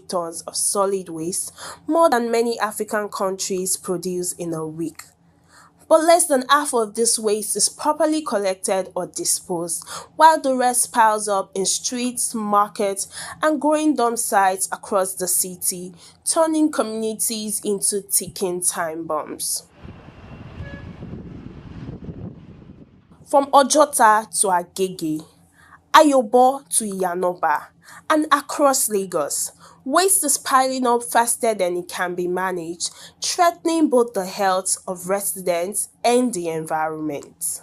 metric tons of solid waste, more than many African countries produce in a week. But less than half of this waste is properly collected or disposed, while the rest piles up in streets, markets, and growing dump sites across the city, turning communities into ticking time bombs. From Ojota to Agege, Ayobo to Iyanoba, and across Lagos, waste is piling up faster than it can be managed, threatening both the health of residents and the environment.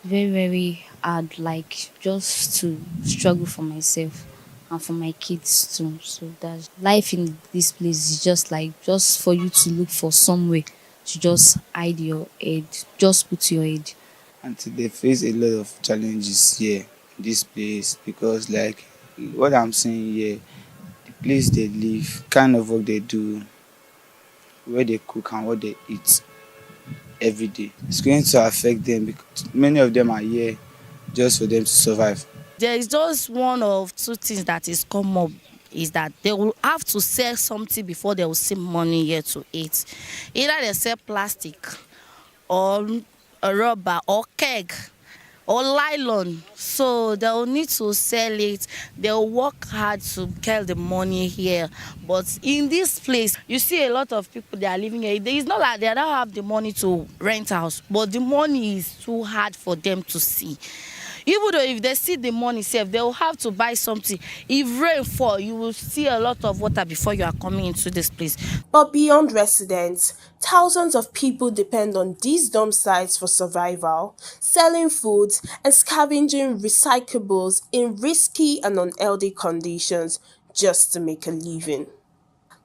Very, very hard, like just to struggle for myself and for my kids too. So that life in this place is just like just for you to look for somewhere to just hide your head, just put your head. And they face a lot of challenges here in this place because like what I'm saying here, the place they live, kind of work they do, where they cook and what they eat every day. It's going to affect them because many of them are here just for them to survive. There is just one of two things that is come up is that they will have to sell something before they will see money here to eat. Either they sell plastic or a rubber or keg or nylon. So they'll need to sell it. They'll work hard to get the money here. But in this place, you see a lot of people, they are living here. It's not like they don't have the money to rent house, but the money is too hard for them to see. Even though if they see the money safe, they will have to buy something. If rain fall, you will see a lot of water before you are coming into this place. But beyond residents, thousands of people depend on these dump sites for survival, selling foods and scavenging recyclables in risky and unhealthy conditions just to make a living.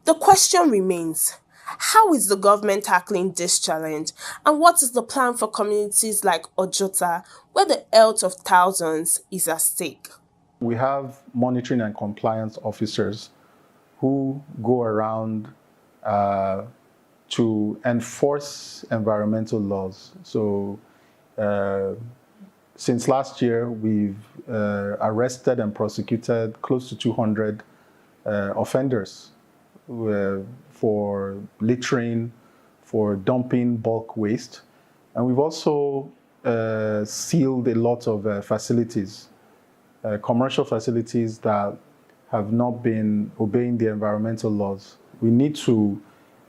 The question remains, how is the government tackling this challenge, and what is the plan for communities like Ojota, where the health of thousands is at stake? We have monitoring and compliance officers who go around to enforce environmental laws. So since last year, we've arrested and prosecuted close to 200 offenders for littering, for dumping bulk waste. And we've also sealed a lot of facilities, commercial facilities that have not been obeying the environmental laws. We need to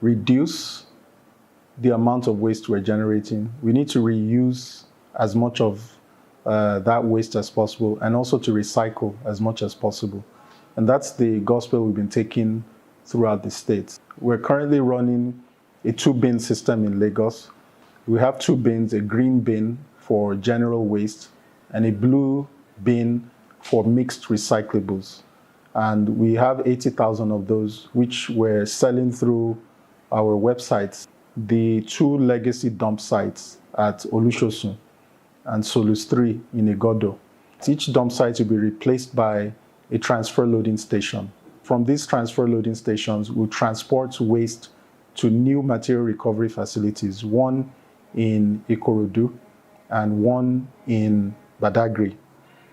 reduce the amount of waste we're generating. We need to reuse as much of that waste as possible, and also to recycle as much as possible. And that's the gospel we've been taking throughout the state. We're currently running a 2-bin system in Lagos. We have 2 bins, a green bin for general waste and a blue bin for mixed recyclables. And we have 80,000 of those, which we're selling through our websites. The 2 legacy dump sites at Olushosun and Solus 3 in Igodo. Each dump site will be replaced by a transfer loading station. From these transfer loading stations, we'll transport waste to new material recovery facilities, one in Ikorodu and one in Badagry.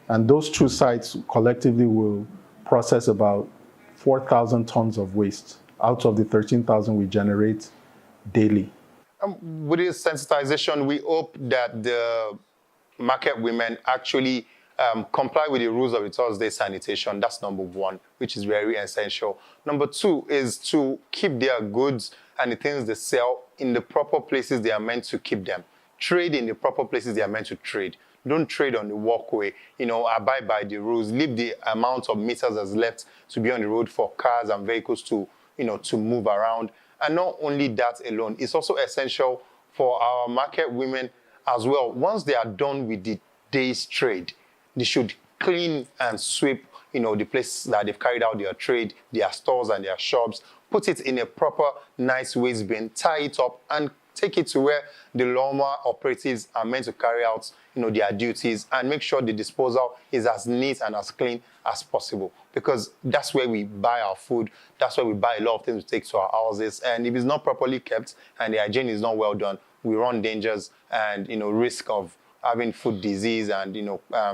And those 2 sites collectively will process about 4,000 tons of waste out of the 13,000 we generate daily. With this sensitization, we hope that the market women actually comply with the rules of the Thursday sanitation. That's number 1, which is very essential. Number 2 is to keep their goods and the things they sell in the proper places they are meant to keep them. Trade in the proper places they are meant to trade. Don't trade on the walkway. Abide by the rules. Leave the amount of meters that's left to be on the road for cars and vehicles to, to move around. And not only that alone, it's also essential for our market women as well. Once they are done with the day's trade, they should clean and sweep, the place that they've carried out their trade, their stores and their shops, put it in a proper, nice waste bin, tie it up, and take it to where the lawnmower operatives are meant to carry out, their duties, and make sure the disposal is as neat and as clean as possible. Because that's where we buy our food. That's where we buy a lot of things to take to our houses. And if it's not properly kept and the hygiene is not well done, we run dangers and, risk of having food disease and,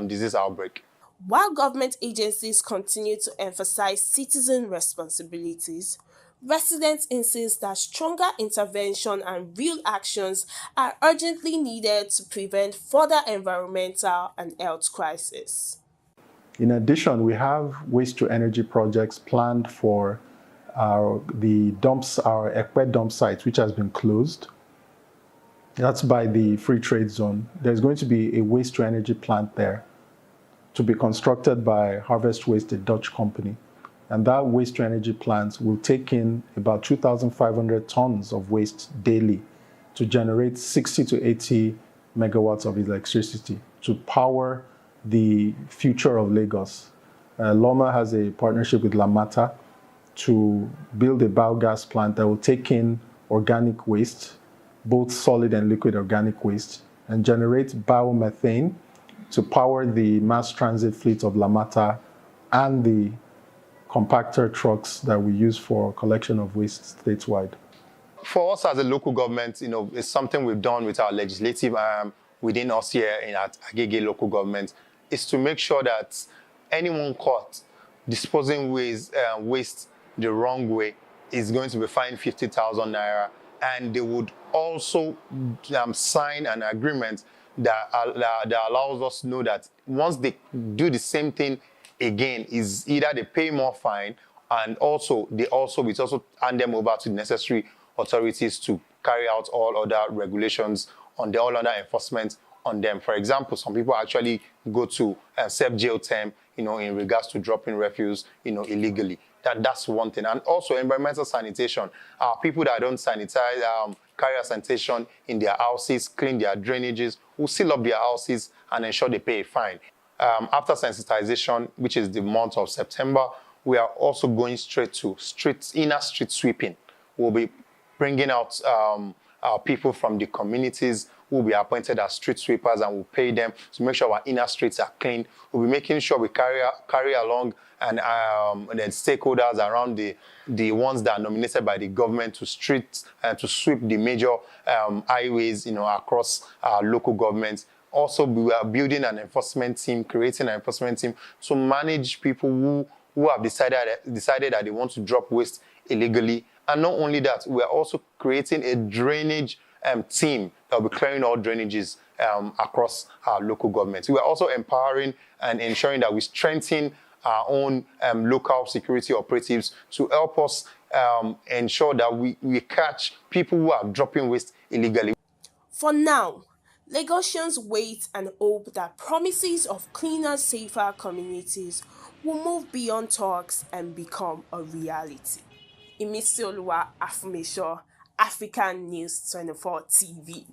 disease outbreak. While government agencies continue to emphasize citizen responsibilities, residents insist that stronger intervention and real actions are urgently needed to prevent further environmental and health crises. In addition, we have waste-to-energy projects planned for our EGBETOKUN dump site, which has been closed. That's by the free trade zone. There's going to be a waste-to-energy plant there to be constructed by Harvest Waste, a Dutch company. And that waste-to-energy plant will take in about 2,500 tons of waste daily to generate 60 to 80 megawatts of electricity to power the future of Lagos. Loma has a partnership with Lamata to build a biogas plant that will take in organic waste, both solid and liquid organic waste, and generate biomethane to power the mass transit fleet of Lamata and the compactor trucks that we use for collection of waste statewide. For us as a local government, it's something we've done with our legislative arm within us here at Agege local government, is to make sure that anyone caught disposing waste the wrong way is going to be fined 50,000 naira, and they would also sign an agreement that allows us to know that once they do the same thing again, is either they pay more fine, and also we also hand them over to the necessary authorities to carry out all other regulations on the all other enforcement on them. For example, some people actually go to serve jail term, in regards to dropping refuse, illegally. That's one thing. And also environmental sanitation. People that don't sanitize, carry out sanitation in their houses, clean their drainages, will seal up their houses and ensure they pay a fine. After sensitization, which is the month of September, we are also going straight to inner street sweeping. We'll be bringing out people from the communities who will be appointed as street sweepers, and we'll pay them to make sure our inner streets are clean. We'll be making sure we carry along and the stakeholders around the ones that are nominated by the government to sweep the major highways, across our local governments. Also, we are building an enforcement team, creating an enforcement team to manage people who have decided that they want to drop waste illegally. And not only that, we are also creating a drainage team that will be clearing all drainages across our local government. We are also empowering and ensuring that we strengthen our own local security operatives to help us ensure that we catch people who are dropping waste illegally. For now, Lagosians wait and hope that promises of cleaner, safer communities will move beyond talks and become a reality. Imisioluwa Afumisho, African News 24 TV.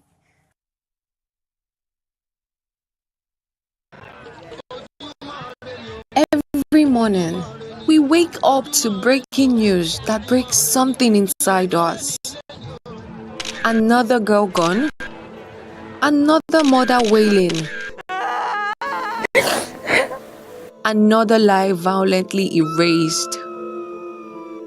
Every morning, we wake up to breaking news that breaks something inside us. Another girl gone, another mother wailing, another life violently erased.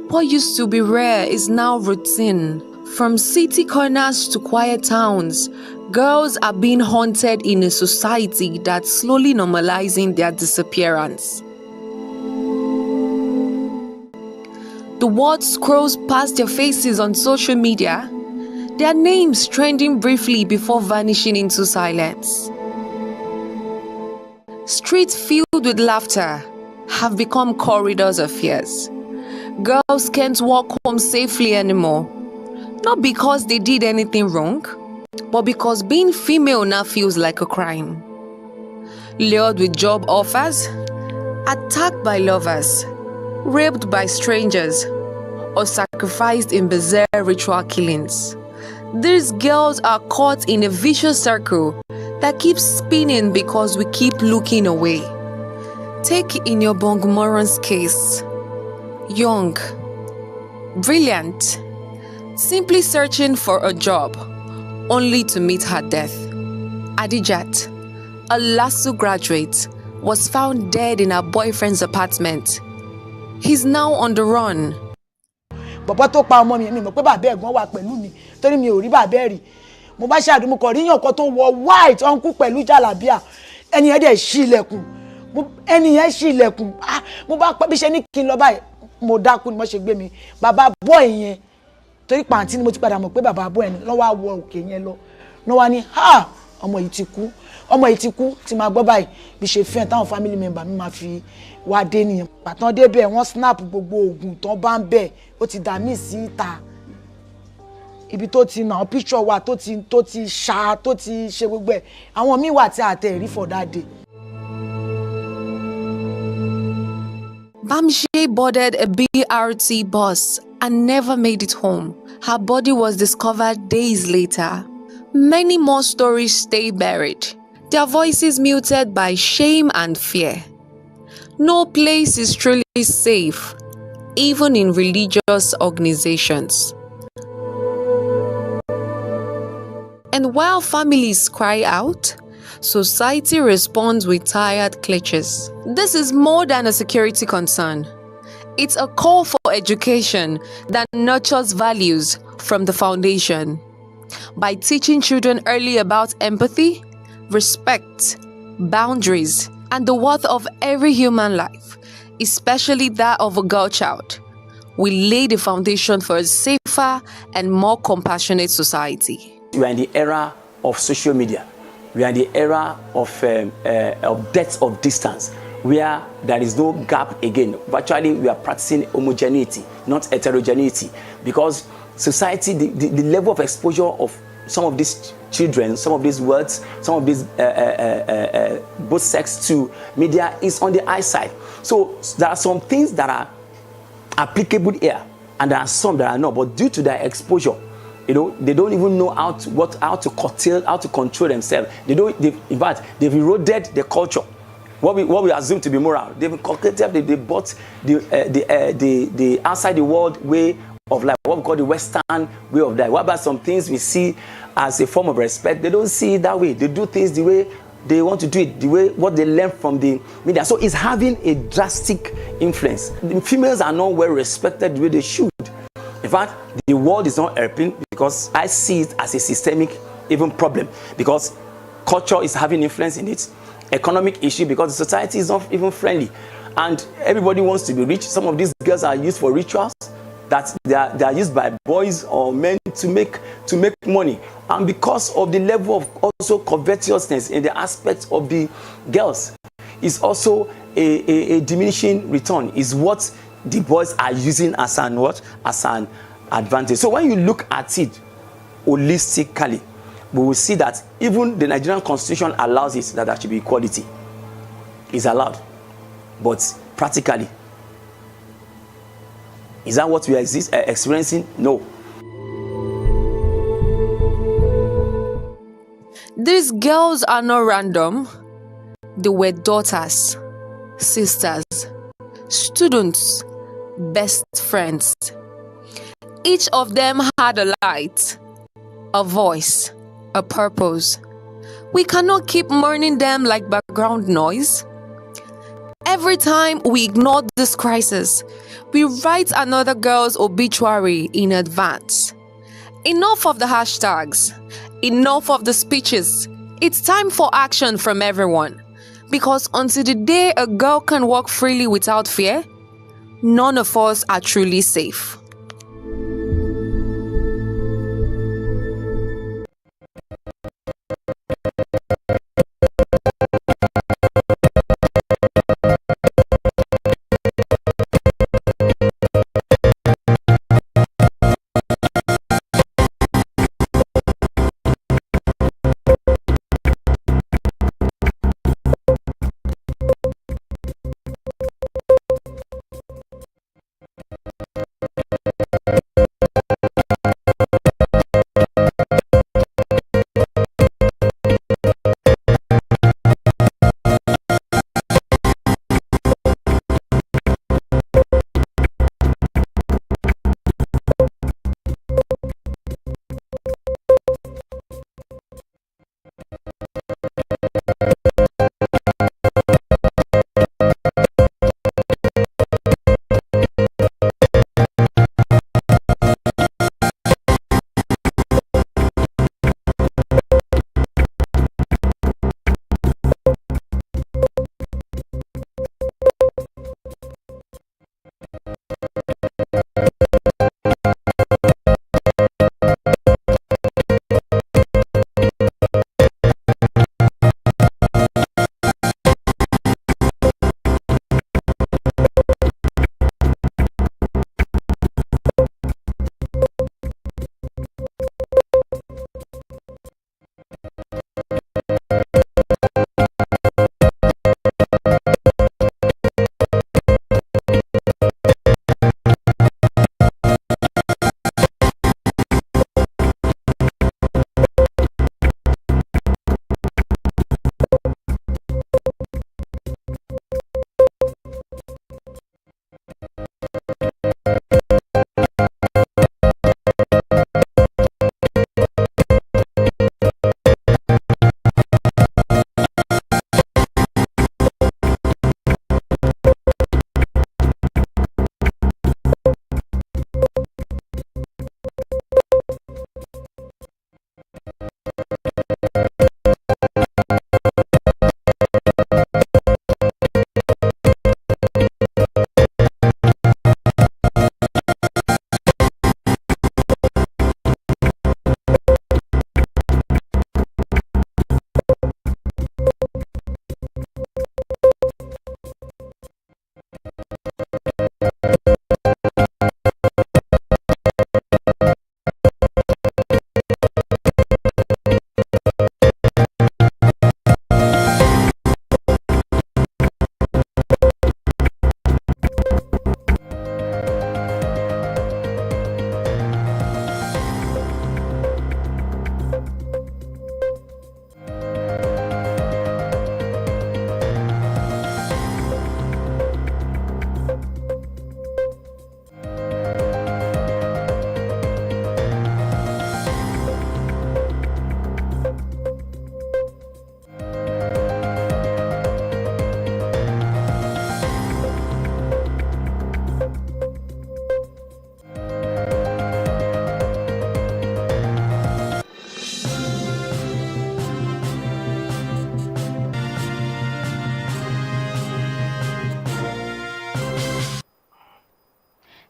What used to be rare is now routine. From city corners to quiet towns, girls are being haunted in a society that's slowly normalizing their disappearance. The world scrolls past their faces on social media, their names trending briefly before vanishing into silence. Streets filled with laughter have become corridors of fears. Girls can't walk home safely anymore. Not because they did anything wrong, but because being female now feels like a crime. Lured with job offers, attacked by lovers, raped by strangers, or sacrificed in bizarre ritual killings. These girls are caught in a vicious circle that keeps spinning because we keep looking away. Take Inyobong case. Young, brilliant, simply searching for a job, only to meet her death. Adijat, a LASU graduate, was found dead in her boyfriend's apartment. He's now on the run. Bàbá tó pa ọmọ mi mọ̀ pé bàbá ẹ̀gbọ́n wà pẹ̀lú mi torí mi ò rí bàbá ẹ̀ rí. Mo bá ṣàdúmọ̀ kọ̀ ríyàn kan tó wọ white uncle pẹ̀lú jàlábíà. Ẹni ẹ̀ dẹ̀ ṣí ilẹ̀kùn. ẹni yẹn ṣí ilẹ̀kùn mo bá pẹ́ bí ṣe ní kí n lọ báyìí mo dákú ni mo ṣe gbé mi bàbá bọ́ ìyẹn torí pàǹtí ni mo ti padà mọ̀ pé bàbá bọ́ ẹni lọ́wọ́ àwọ̀ òkè yẹn lọ lọ́wọ́ ni ọmọ yìí ti kú tí máa gbọ́ báyìí bí ṣe fẹ́ táwọn family member mi máa fi wá dé nìyẹn pàtàn débẹ̀ wọ́n snap gbogbo oògùn tán bá ń bẹ̀ ó ti dà mí sí ìta ibi tó ti nà picture wa tó ti ṣá tó ti ṣe gbogbo ẹ̀ àwọn míì wà tí a tẹ̀ rí for that day. Bamshe boarded a BRT bus and never made it home. Her body was discovered days later. Many more stories stay buried, their voices muted by shame and fear. No place is truly safe, even in religious organizations. And while families cry out, society responds with tired clutches. This is more than a security concern. It's a call for education that nurtures values from the foundation. By teaching children early about empathy, respect, boundaries, and the worth of every human life, especially that of a girl child, we lay the foundation for a safer and more compassionate society. We are in the era of social media. We are in the era of depth of distance, where there is no gap again. Virtually, we are practicing homogeneity, not heterogeneity, because society, the level of exposure of some of these children, some of these words, some of these both sex to media is on the high side. So there are some things that are applicable here, and there are some that are not. But due to their exposure, they don't even know how to curtail, how to control themselves. In fact, they've eroded the culture. What we assume to be moral, they bought the outside the world way of life, what we call the Western way of life. What about some things we see as a form of respect? They don't see it that way. They do things the way they want to do it, the way what they learn from the media. So it's having a drastic influence. The females are not well respected the way they should. In fact, the world is not helping, because I see it as a systemic even problem, because culture is having influence in it, economic issue, because the society is not even friendly, and everybody wants to be rich. Some of these girls are used for rituals that they are used by boys or men to make money, and because of the level of also covetousness in the aspect of the girls, is also a diminishing return, is what the boys are using as an advantage. So when you look at it holistically, we will see that even the Nigerian constitution allows it, that there should be equality. It's allowed. But practically, is that what we are experiencing? No. These girls are not random. They were daughters, sisters, students, best friends. Each of them had a light, a voice, a purpose. We cannot keep mourning them like background noise. Every time we ignore this crisis, we write another girl's obituary in advance. Enough of the hashtags, enough of the speeches. It's time for action from everyone. Because until the day a girl can walk freely without fear, none of us are truly safe.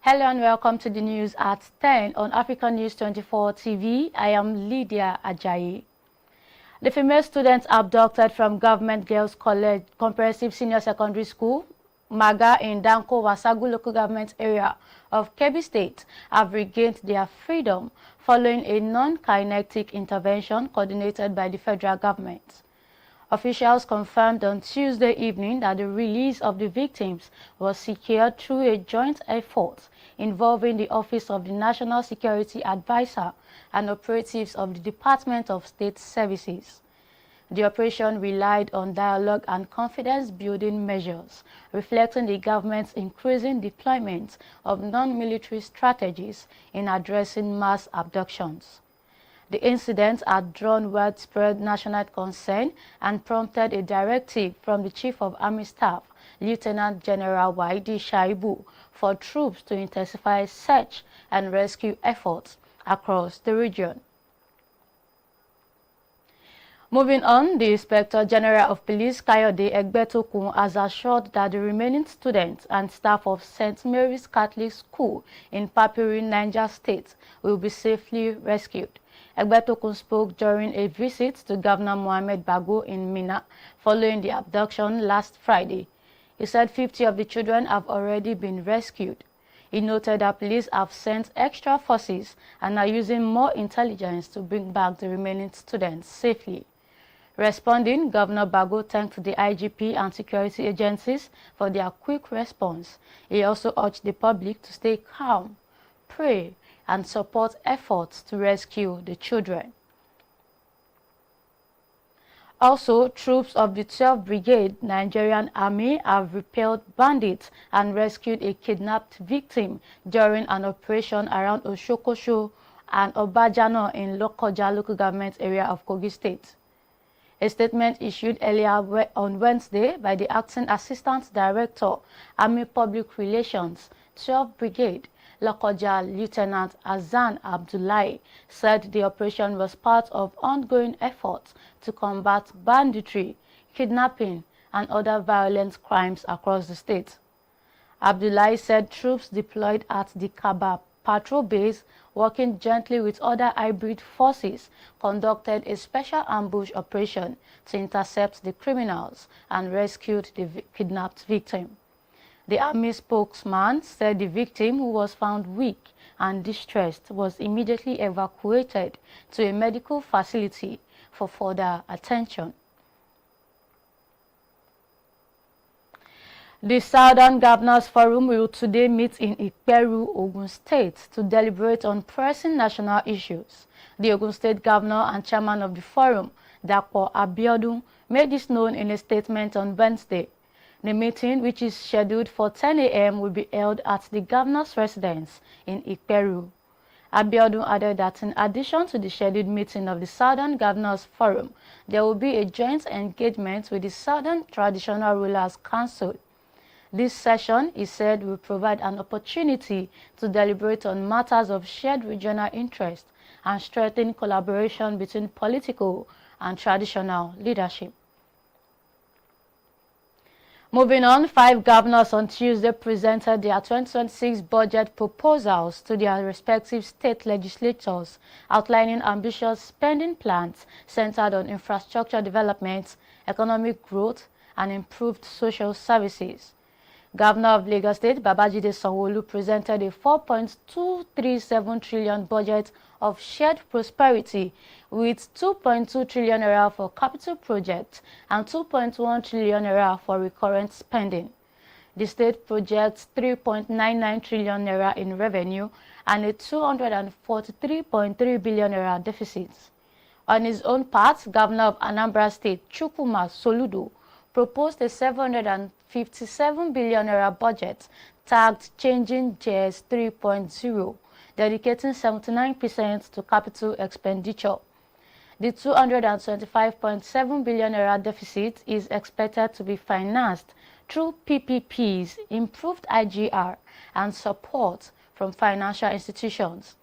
Hello and welcome to the news at 10 on African News 24 TV. I am Lydia Ajayi. The female students abducted from Government Girls College Comprehensive Senior Secondary School, MAGA, in Danko Wasagu local government area of KEBBI State have regained their freedom following a non-kinetic intervention coordinated by the federal government. Officials confirmed on Tuesday evening that the release of the victims was secured through a joint effort involving the Office of the National Security Advisor and operatives of the Department of State Services. The operation relied on dialogue and confidence-building measures, reflecting the government's increasing deployment of non-military strategies in addressing mass abductions. The incident had drawn widespread national concern and prompted a directive from the Chief of Army Staff, Lieutenant General Waidi Shaibu, for troops to intensify search and rescue efforts across the region. Moving on, the Inspector General of Police, EGBETOKUN, has assured that the remaining students and staff of St. Mary's Catholic School in Papiri, Niger State will be safely rescued. EGBETOKUN spoke during a visit to Governor Mohamed Bago in Minna following the abduction last Friday. He said 50 of the children have already been rescued. He noted that police have sent extra forces and are using more intelligence to bring back the remaining students safely. Responding, Governor Bago thanked the IGP and security agencies for their quick response. He also urged the public to stay calm, pray, and support efforts to rescue the children. Also, troops of the 12th Brigade Nigerian Army have repelled bandits and rescued a kidnapped victim during an operation around Oshokosho and Obajano in Lokoja local government area of Kogi State. A statement issued earlier on Wednesday by the Acting Assistant Director, Army Public Relations, 12th Brigade, Lokoja Lieutenant Azan Abdullahi, said the operation was part of ongoing efforts to combat banditry, kidnapping, and other violent crimes across the state. Abdullahi said troops deployed at the Kaba patrol base, working jointly with other hybrid forces, conducted a special ambush operation to intercept the criminals and rescued the kidnapped victim. The Army spokesman said the victim, who was found weak and distressed, was immediately evacuated to a medical facility for further attention. The Southern Governors Forum will today meet in Ikperu, Ogun State, to deliberate on pressing national issues. The Ogun State Governor and Chairman of the Forum, Dapo Abiodun, made this known in a statement on Wednesday. The meeting, which is scheduled for 10 a.m., will be held at the Governor's residence in Ikperu. Abiodun added that in addition to the scheduled meeting of the Southern Governors Forum, there will be a joint engagement with the Southern Traditional Rulers Council. This session, he said, will provide an opportunity to deliberate on matters of shared regional interest and strengthen collaboration between political and traditional leadership. Moving on, 5 governors on Tuesday presented their 2026 budget proposals to their respective state legislatures, outlining ambitious spending plans centered on infrastructure development, economic growth, and improved social services. Governor of Lagos State, Babajide SANWO-OLU, presented a 4.237 trillion budget of shared prosperity with 2.2 trillion naira for capital projects and 2.1 trillion naira for recurrent spending. The state projects 3.99 trillion naira in revenue and a 243.3 billion naira deficit. On his own part, Governor of Anambra State, Chukwuma Soludo, proposed a 757 billion naira budget tagged Changing Gears 3.0, dedicating 79% to capital expenditure. The 225.7 billion naira deficit is expected to be financed through PPPs, improved IGR, and support from financial institutions.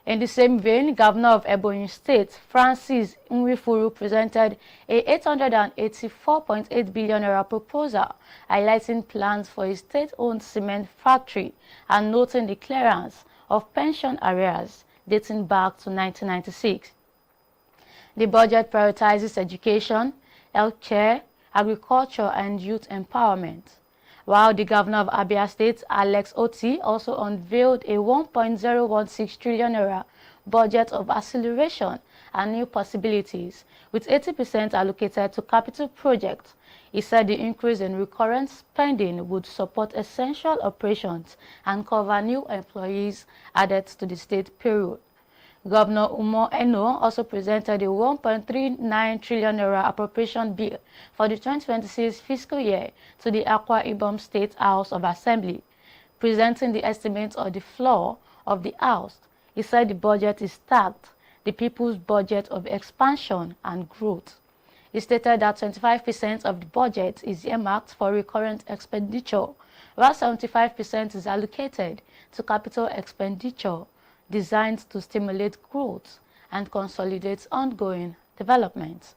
In the same vein, Governor of Ebonyi State, Francis Nwifuru, presented a 884.8 billion naira proposal highlighting plans for a state-owned cement factory and noting the clearance of pension arrears dating back to 1996. The budget prioritizes education, healthcare, agriculture, and youth empowerment. While the governor of Abia State, Alex Oti, also unveiled a 1.016 trillion naira budget of acceleration and new possibilities, with 80% allocated to capital projects. He said the increase in recurrent spending would support essential operations and cover new employees added to the state payroll. Governor Umo Eno also presented a 1.39 trillion naira appropriation bill for the 2026 fiscal year to the Akwa Ibom State House of Assembly. Presenting the estimate of the floor of the House, he said the budget is tagged the people's budget of expansion and growth. He stated that 25% of the budget is earmarked for recurrent expenditure, while 75% is allocated to capital expenditure designed to stimulate growth and consolidate ongoing development.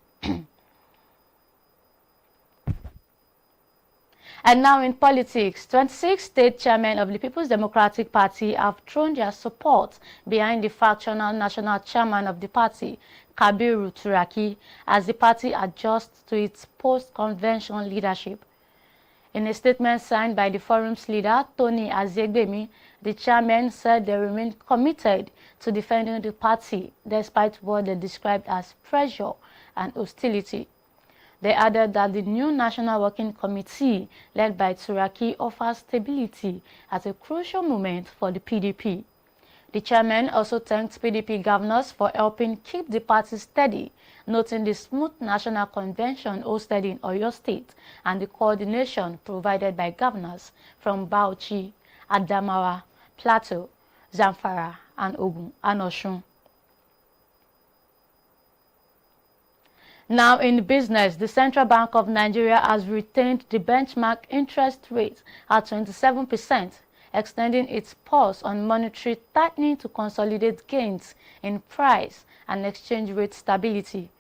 And now in politics, 26 state chairmen of the People's Democratic Party have thrown their support behind the factional national chairman of the party, TURAKI, as the party adjusts to its post-convention leadership. In a statement signed by the forum's leader, Tony Azegbemi, the chairman said they remain committed to defending the party despite what they described as pressure and hostility. They added that the new National Working Committee led by Turaki offers stability at a crucial moment for the PDP. The chairman also thanked PDP governors for helping keep the party steady, noting the smooth national convention hosted in Oyo State and the coordination provided by governors from Bauchi, Adamawa, Plateau, Zamfara, and Ogun and Osun. Now in business, the Central Bank of Nigeria has retained the benchmark interest rate at 27%, extending its pause on monetary tightening to consolidate gains in price and exchange rate stability.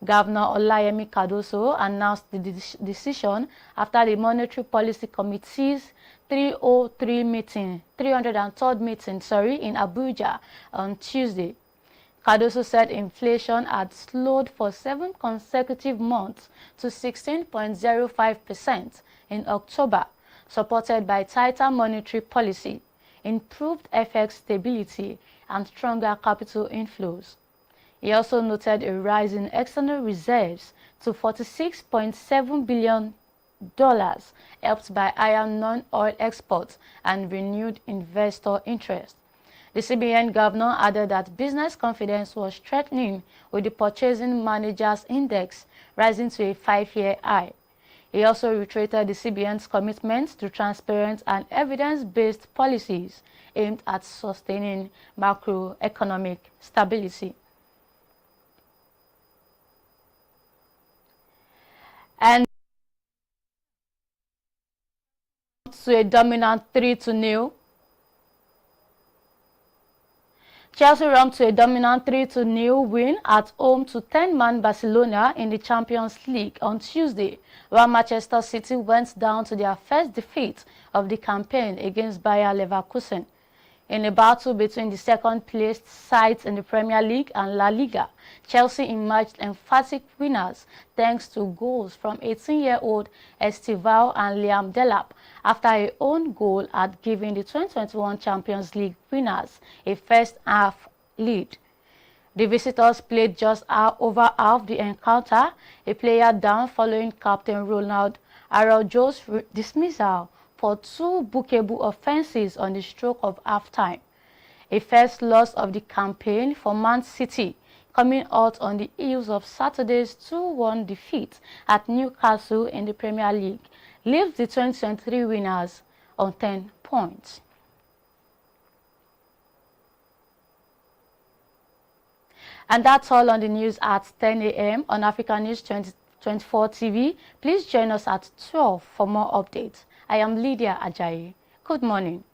Governor Olayemi Cardoso announced the decision after the Monetary Policy Committee's 303rd meeting in Abuja on Tuesday. Cardoso said inflation had slowed for 7 consecutive months to 16.05% in October, supported by tighter monetary policy, improved FX stability, and stronger capital inflows. He also noted a rise in external reserves to $46.7 billion, helped by higher non-oil exports and renewed investor interest. The CBN governor added that business confidence was strengthening, with the Purchasing Managers Index rising to a 5-year high. He also reiterated the CBN's commitment to transparent and evidence-based policies aimed at sustaining macroeconomic stability. And to a dominant 3-0. Chelsea romped to a dominant 3-0 win at home to 10-man Barcelona in the Champions League on Tuesday, while Manchester City went down to their first defeat of the campaign against Bayer Leverkusen. In a battle between the second-placed sides in the Premier League and La Liga, Chelsea emerged emphatic winners thanks to goals from 18-year-old Estival and Liam Delap after a own goal had given the 2021 Champions League winners a first-half lead. The visitors played just over half the encounter, a player down following Captain Ronald Araujo's dismissal for 2 bookable offences on the stroke of half-time. A first loss of the campaign for Man City, coming out on the heels of Saturday's 2-1 defeat at Newcastle in the Premier League, leaves the 2023 winners on 10 points. And that's all on the news at 10 a.m. on Africa News 2024 TV. Please join us at 12 for more updates. I am Lydia Ajayi. Good morning.